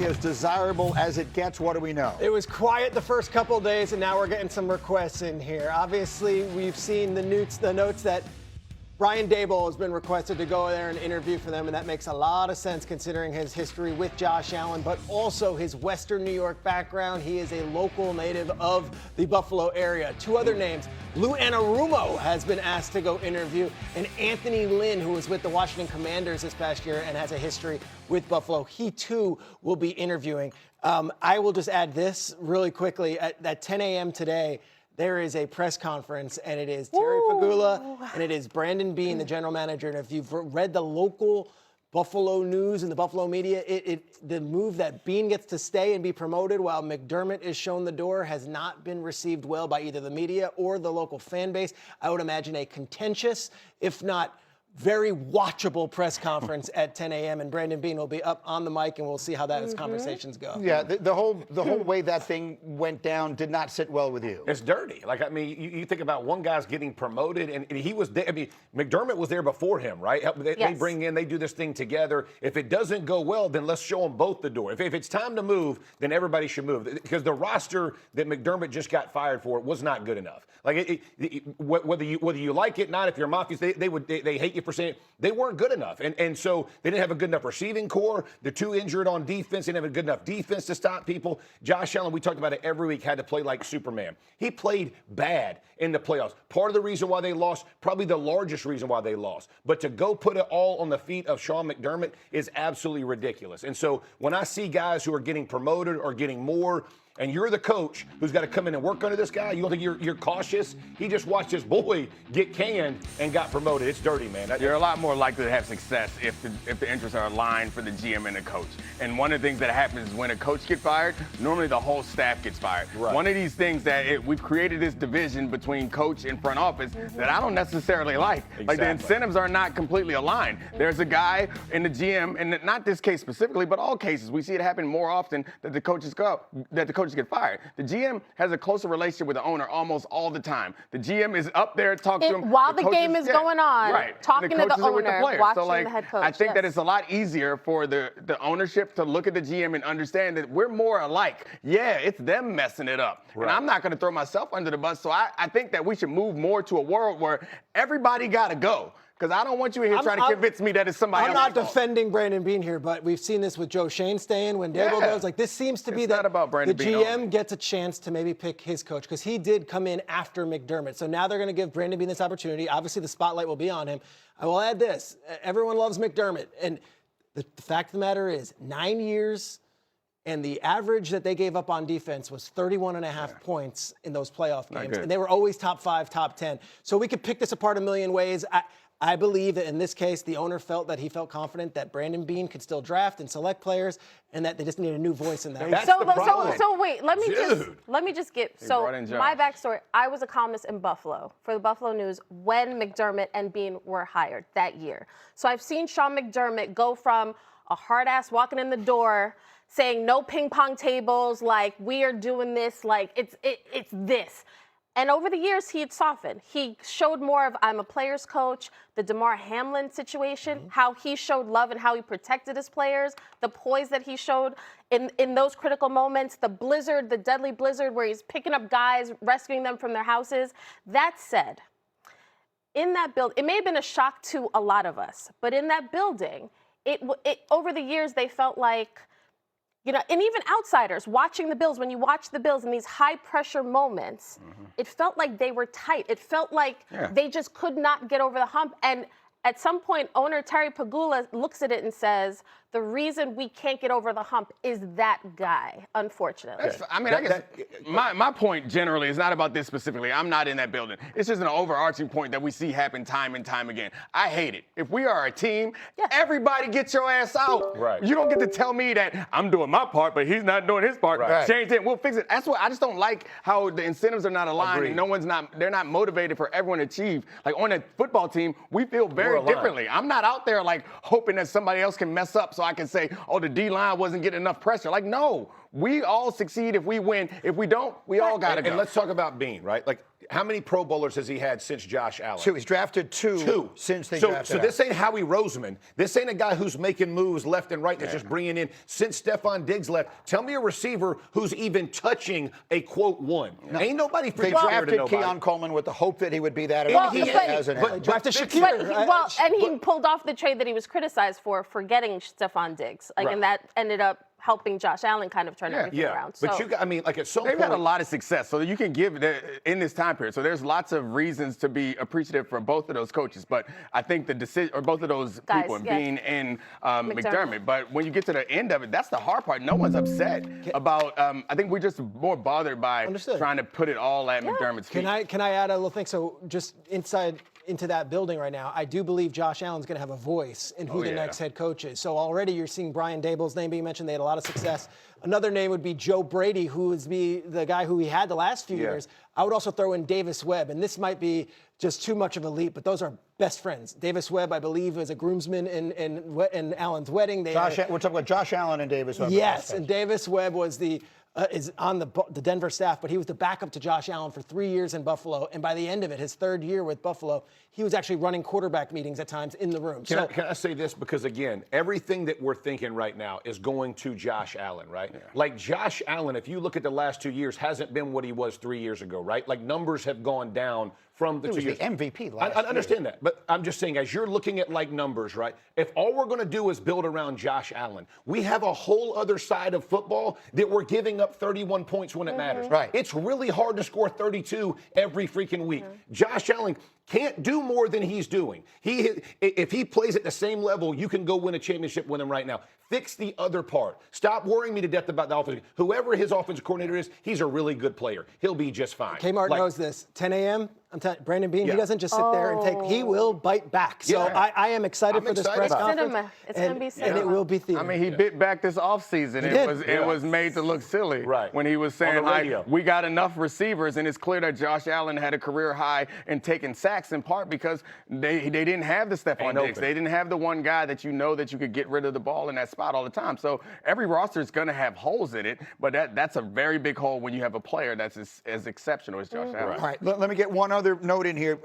As desirable as it gets, what do we know? It was quiet the first couple of days, and now we're getting some requests in here. Obviously, we've seen the notes that Brian Daboll has been requested to go there and interview for them, and that makes a lot of sense considering his history with Josh Allen, but also his Western New York background. He is a local native of the Buffalo area. Two other names, Lou Anarumo has been asked to go interview, and Anthony Lynn, who was with the Washington Commanders this past year and has a history with Buffalo. He, too, will be interviewing. I will just add this really quickly. At 10 a.m. today, there is a press conference, and it is Terry Pagula, and it is Brandon Beane, the general manager. And if you've read the local Buffalo news and the Buffalo media, the move that Beane gets to stay and be promoted while McDermott is shown the door has not been received well by either the media or the local fan base. I would imagine a contentious, if not very watchable press conference at 10 a.m. and Brandon Beane will be up on the mic, and we'll see how those conversations go. Yeah, the whole way that thing went down did not sit well with you. It's dirty. Like, I mean, you think about one guy's getting promoted, and he was there. I mean, McDermott was there before him, right? They bring in, they do this thing together. If it doesn't go well, then let's show them both the door. If it's time to move, then everybody should move, because the roster that McDermott just got fired for was not good enough. Like, whether you like it or not, if you're Mafia, they hate you for saying it, they weren't good enough. And so they didn't have a good enough receiving core. They're too injured on defense. They didn't have a good enough defense to stop people. Josh Allen, we talked about it every week, had to play like Superman. He played bad in the playoffs. Part of the reason why they lost, probably the largest reason why they lost. But to go put it all on the feet of Sean McDermott is absolutely ridiculous. And so when I see guys who are getting promoted or getting more, and you're the coach who's got to come in and work under this guy, you don't think you're cautious? He just watched his boy get canned and got promoted. It's dirty, man. You're a lot more likely to have success if the interests are aligned for the GM and the coach. And one of the things that happens is when a coach gets fired, normally the whole staff gets fired. Right. One of these things that we've created this division between coach and front office that I don't necessarily like. Exactly. Like, the incentives are not completely aligned. There's a guy in the GM, and not this case specifically, but all cases, we see it happen more often that the coaches get fired. The GM has a closer relationship with the owner almost all the time. The GM is up there talking to him while the game is going on, right, talking to the owner, watching so, the head coach. I think that it's a lot easier for the ownership to look at the GM and understand that we're more alike. Yeah, it's them messing it up. Right. And I'm not going to throw myself under the bus, so I think that we should move more to a world where everybody got to go. Because I don't want you in here trying to convince me that it's somebody else. I'm not defending Brandon Beane here, but we've seen this with Joe Shane staying when Daboll goes. Like, this seems to be that the GM gets a chance to maybe pick his coach, because he did come in after McDermott. So now they're going to give Brandon Beane this opportunity. Obviously, the spotlight will be on him. I will add this. Everyone loves McDermott. And the fact of the matter is, 9 years, and the average that they gave up on defense was 31.5 points in those playoff games. And they were always top 5, top 10. So we could pick this apart a million ways. I believe that in this case, the owner felt confident that Brandon Beane could still draft and select players, and that they just need a new voice in there. So wait, let me just get my backstory. I was a columnist in Buffalo for the Buffalo News when McDermott and Beane were hired that year. So I've seen Sean McDermott go from a hard ass walking in the door saying no ping pong tables, like we are doing this, like it's this. And over the years, he had softened. He showed more of, I'm a player's coach, the DeMar Hamlin situation, how he showed love and how he protected his players, the poise that he showed in those critical moments, the blizzard, the deadly blizzard where he's picking up guys, rescuing them from their houses. That said, in that build, it may have been a shock to a lot of us, but in that building, over the years, they felt like, you know, and even outsiders watching the Bills, when you watch the Bills in these high-pressure moments, it felt like they were tight. It felt like they just could not get over the hump. And at some point, owner Terry Pagula looks at it and says, the reason we can't get over the hump is that guy, unfortunately. I mean, I guess my point generally is not about this specifically. I'm not in that building. It's just an overarching point that we see happen time and time again. I hate it. If we are a team, everybody get your ass out. Right. You don't get to tell me that I'm doing my part, but he's not doing his part. Right. Change it. We'll fix it. That's what I just don't like, how the incentives are not aligned and they're not motivated for everyone to achieve. Like, on a football team, we feel very differently. I'm not out there like hoping that somebody else can mess up so I can say, oh, the D-line wasn't getting enough pressure. Like, no, we all succeed if we win. If we don't, we all got to go. And let's talk about Beane, right? Like, How many Pro Bowlers has he had since Josh Allen? 2. He's drafted 2 since they drafted. So this ain't Howie Roseman. This ain't a guy who's making moves left and right that's just bringing in. Since Stephon Diggs left, tell me a receiver who's even touching a quote 1. No. Ain't nobody They drafted Keon Coleman with the hope that he would be that. Drafted Shakir. And he pulled off the trade that he was criticized for getting Stephon Diggs. And that ended up helping Josh Allen kind of turn everything around. So. But at some point, they've had a lot of success, so you can give in this time period. So there's lots of reasons to be appreciative for both of those coaches. But I think the decision, or both of those people, being in McDermott. But when you get to the end of it, that's the hard part. No one's upset about. I think we're just more bothered by trying to put it all at McDermott's feet. Can I add a little thing? So just into that building right now, I do believe Josh Allen's going to have a voice in who the next head coach is. So already you're seeing Brian Daboll's name being mentioned. They had a lot of success. Another name would be Joe Brady, who is the guy who he had the last few years. I would also throw in Davis Webb, and this might be just too much of a leap, but those are best friends. Davis Webb, I believe, is a groomsman in Allen's wedding. We're talking about Josh Allen and Davis Webb. Yes, and Davis Webb was is on the Denver staff, but he was the backup to Josh Allen for 3 years in Buffalo. And by the end of it, his 3rd year with Buffalo, he was actually running quarterback meetings at times in the room. Can I say this? Because, again, everything that we're thinking right now is going to Josh Allen, right? Yeah. Like, Josh Allen, if you look at the last 2 years, hasn't been what he was 3 years ago, right? Like, numbers have gone down from the 2 years. The MVP last I understand that, but I'm just saying, as you're looking at like numbers, right? If all we're going to do is build around Josh Allen, we have a whole other side of football that we're giving up 31 points when it matters. Right. It's really hard to score 32 every freaking week. Josh Allen can't do more than he's doing. If he plays at the same level, you can go win a championship with him right now. Fix the other part. Stop worrying me to death about the offense. Whoever his offensive coordinator is, he's a really good player. He'll be just fine. Kmart knows this. 10 a.m., I'm telling Brandon Beane, he doesn't just sit there and take, he will bite back. So I am excited for this press conference. It's going to be cinema. And it will be theater. I mean, he bit back this offseason. It was made to look silly when he was saying, like, we got enough receivers, and it's clear that Josh Allen had a career high in taking sacks, in part because they didn't have the Stephon Diggs. They didn't have the one guy that you could get rid of the ball in that spot all the time. So every roster is going to have holes in it, but that's a very big hole when you have a player that's as exceptional as Josh Allen. All right, let me get one other note in here.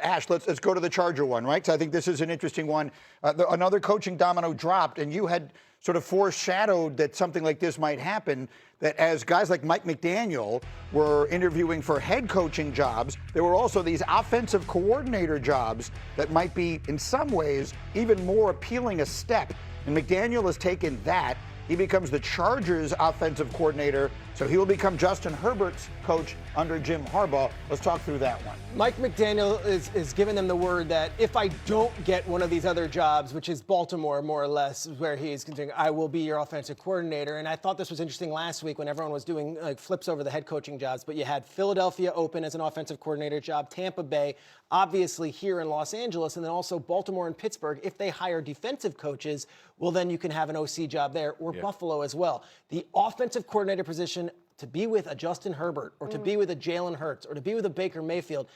Ash, let's go to the Charger one, right? So I think this is an interesting one. Another coaching domino dropped, and you had sort of foreshadowed that something like this might happen, that as guys like Mike McDaniel were interviewing for head coaching jobs, there were also these offensive coordinator jobs that might be, in some ways, even more appealing a step. And McDaniel has taken that. He becomes the Chargers offensive coordinator, so he will become Justin Herbert's coach under Jim Harbaugh. Let's talk through that one. Mike McDaniel is giving them the word that if I don't get one of these other jobs, which is Baltimore more or less, where he is continuing, I will be your offensive coordinator. And I thought this was interesting last week when everyone was doing flips over the head coaching jobs, but you had Philadelphia open as an offensive coordinator job, Tampa Bay, obviously here in Los Angeles, and then also Baltimore and Pittsburgh. If they hire defensive coaches, well, then you can have an OC job there, or Buffalo as well. The offensive coordinator position, to be with a Justin Herbert or to be with a Jalen Hurts or to be with a Baker Mayfield,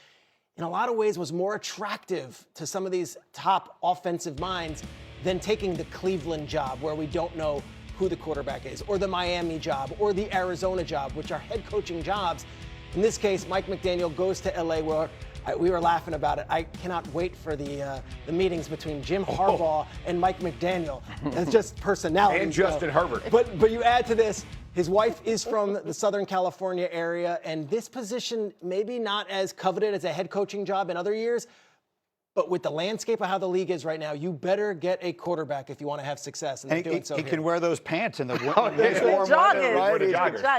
in a lot of ways was more attractive to some of these top offensive minds than taking the Cleveland job where we don't know who the quarterback is, or the Miami job, or the Arizona job, which are head coaching jobs. In this case, Mike McDaniel goes to LA where we were laughing about it. I cannot wait for the meetings between Jim Harbaugh and Mike McDaniel. That's just personality. And Justin Herbert. But you add to this, his wife is from the Southern California area, and this position maybe not as coveted as a head coaching job in other years, but with the landscape of how the league is right now, you better get a quarterback if you want to have success. And he can wear those pants in the warm weather, right? He's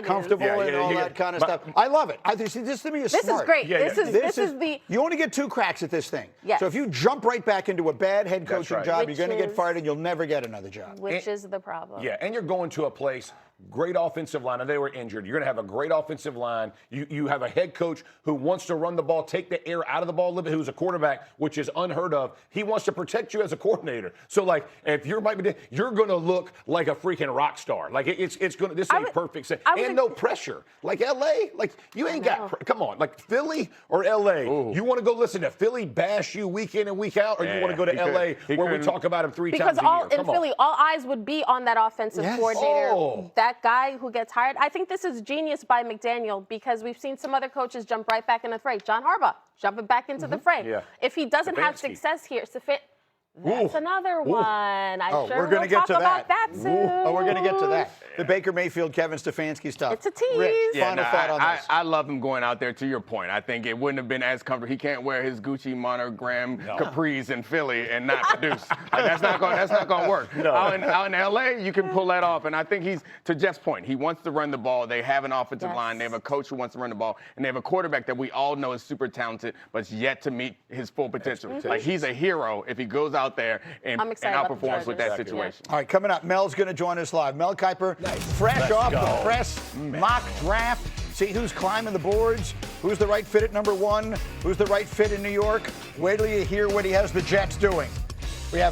comfortable and all that kind of stuff. I love it. This to me is smart. This is great. This is the. You only get 2 cracks at this thing. Yes. So if you jump right back into a bad head coaching job, you're going to get fired and you'll never get another job. Which is the problem. Yeah, and you're going to a place. Great offensive line, and they were injured. You're going to have a great offensive line. You have a head coach who wants to run the ball, take the air out of the ball a little bit, who's a quarterback, which is unheard of. He wants to protect you as a coordinator. So, like, if you're going to look like a freaking rock star. Like, this ain't perfect. And no pressure. Like, L.A., like, you ain't got, come on. Like, Philly or L.A., you want to go listen to Philly bash you week in and week out, or you want to go to L.A. where we talk about him 3 times a year? Because in Philly, all eyes would be on that offensive coordinator. That that guy who gets hired. I think this is genius by McDaniel because we've seen some other coaches jump right back in the fray. John Harbaugh jumping back into the fray. Yeah. If he doesn't have Stefanski. success here, that's another one. I'm sure we're going to we'll get to talk that. about that soon. Oh, we're going to get to that. The Baker Mayfield, Kevin Stefanski stuff. It's a tease. Rich, Yeah, final thought on this. I love him going out there. To your point, I think it wouldn't have been as comfortable. He can't wear his Gucci monogram capris in Philly and not produce. That's not going to work. Out in LA, you can pull that off. And I think he's, to Jeff's point, he wants to run the ball. They have an offensive line. They have a coach who wants to run the ball, and they have a quarterback that we all know is super talented, but it's yet to meet his full potential. Like, he's a hero if he goes out there and outperforms with that situation. All right, coming up, Mel's going to join us live. Mel Kiper, fresh off the press mock draft. See who's climbing the boards, who's the right fit at number 1, who's the right fit in New York. Wait till you hear what he has the Jets doing. We have